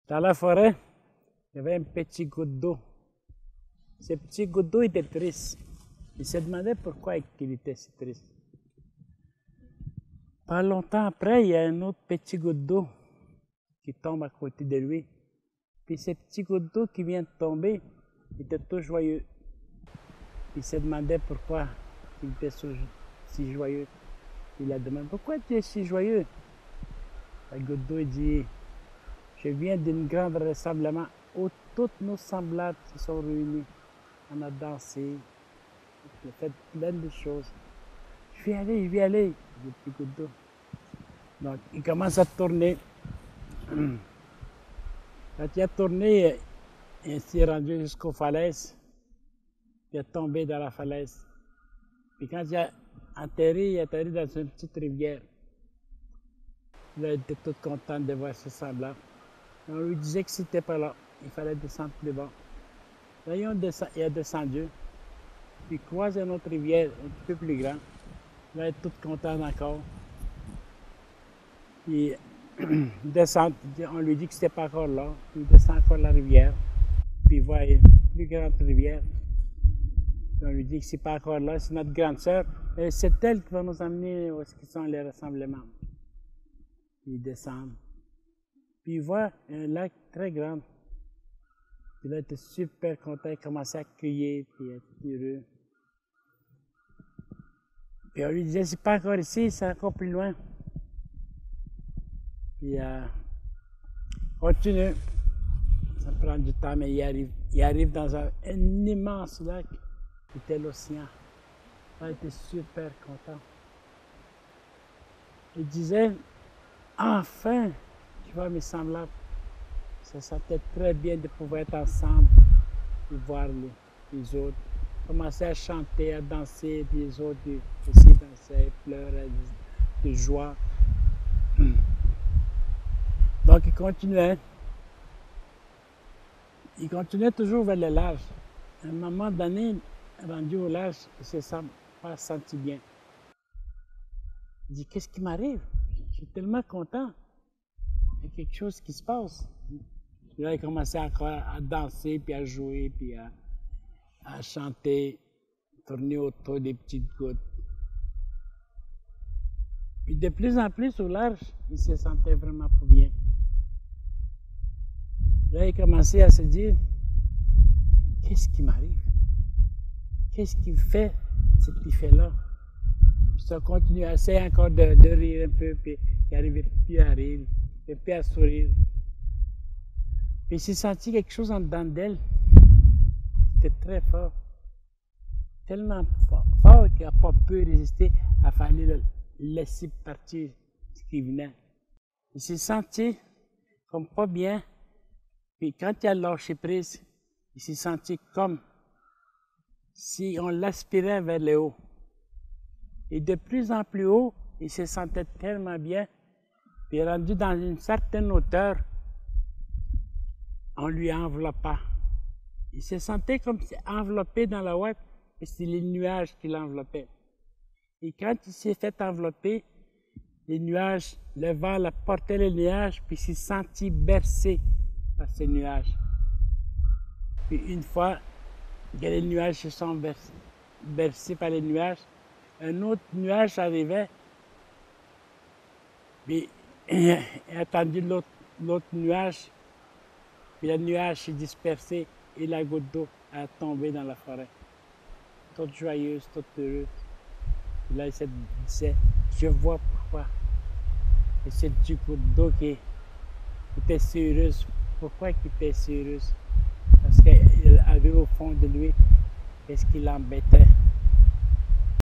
Dans la forêt, il y avait un petit goutte d'eau. Ce petit goutte d'eau était triste. Il se demandait pourquoi il était si triste. Pas longtemps après, il y a un autre petit goutte d'eau qui tombe à côté de lui. Puis ce petit goutte d'eau qui vient de tomber, il était tout joyeux. Il se demandait pourquoi il était si joyeux. Il a demandé, pourquoi tu es si joyeux? La goutte d'eau dit, je viens d'un grand rassemblement où tous nos semblables se sont réunis. On a dansé, on a fait plein de choses. Je vais aller, dit le petit goutte d'eau. Donc, il commence à tourner. Quand il a tourné, il s'est rendu jusqu'aux falaises. Il est tombé dans la falaise. Puis quand il a atterri, il est atterri dans une petite rivière. Il a été tout content de voir ses semblables. On lui disait que c'était pas là, il fallait descendre plus bas. Là, il a descendu, puis il croise une autre rivière un petit peu plus grande. Là, il est tout content encore. Puis il descend, on lui dit que c'était pas encore là, puis il descend encore la rivière, puis il voit une plus grande rivière. Puis on lui dit que c'est pas encore là, c'est notre grande sœur, et c'est elle qui va nous emmener où sont les rassemblements. Puis il descend. Puis il voit un lac très grand. Puis là, il était super content, il commençait à crier, puis être heureux. Puis on lui disait, c'est pas encore ici, c'est encore plus loin. Puis continue. Ça prend du temps, mais il arrive dans un immense lac, qui était l'océan. Là, il était super content. Il disait, enfin, tu vois mes semblables. Ça sentait très bien de pouvoir être ensemble et voir les autres. Commencer à chanter, à danser, puis les autres aussi dansaient, pleuraient de joie. Donc il continuait. Il continuait toujours vers le large. À un moment donné, rendu au large, il ne se pas senti bien. Il dit, qu'est-ce qui m'arrive? Je suis tellement content. Il y a quelque chose qui se passe. Puis là, il commençait encore à danser, puis à jouer, puis à chanter, tourner autour des petites gouttes. Puis de plus en plus au large, il se sentait vraiment pas bien. Là, il commençait à se dire, qu'est-ce qui m'arrive? Qu'est-ce qui fait cet effet-là? Puis ça continue à essayer encore de rire un peu, puis il n'arrivait plus à rire, et puis à sourire. Puis il s'est senti quelque chose en dedans d'elle. C'était très fort. Tellement fort qu'il n'a pas pu résister à fallait le laisser partir ce qui venait. Il s'est senti comme pas bien. Puis quand il a lâché prise, il s'est senti comme si on l'aspirait vers le haut. Et de plus en plus haut, il se sentait tellement bien. Puis rendu dans une certaine hauteur, on lui enveloppa. Il se sentait comme si enveloppé dans la ouate, et c'est les nuages qui l'enveloppaient. Et quand il s'est fait envelopper, les nuages, le vent a porté les nuages, puis il s'est senti bercé par ces nuages. Puis une fois que les nuages se sont bercés par les nuages, un autre nuage arrivait, puis il a attendu l'autre nuage, puis le nuage s'est dispersé et la goutte d'eau a tombé dans la forêt. Toute joyeuse, toute heureuse. Puis là, il se disait, je vois pourquoi. Et cette goutte d'eau qui était si heureuse. Pourquoi il était si heureuse? Parce qu'il avait au fond de lui, qu'est-ce qui l'embêtait?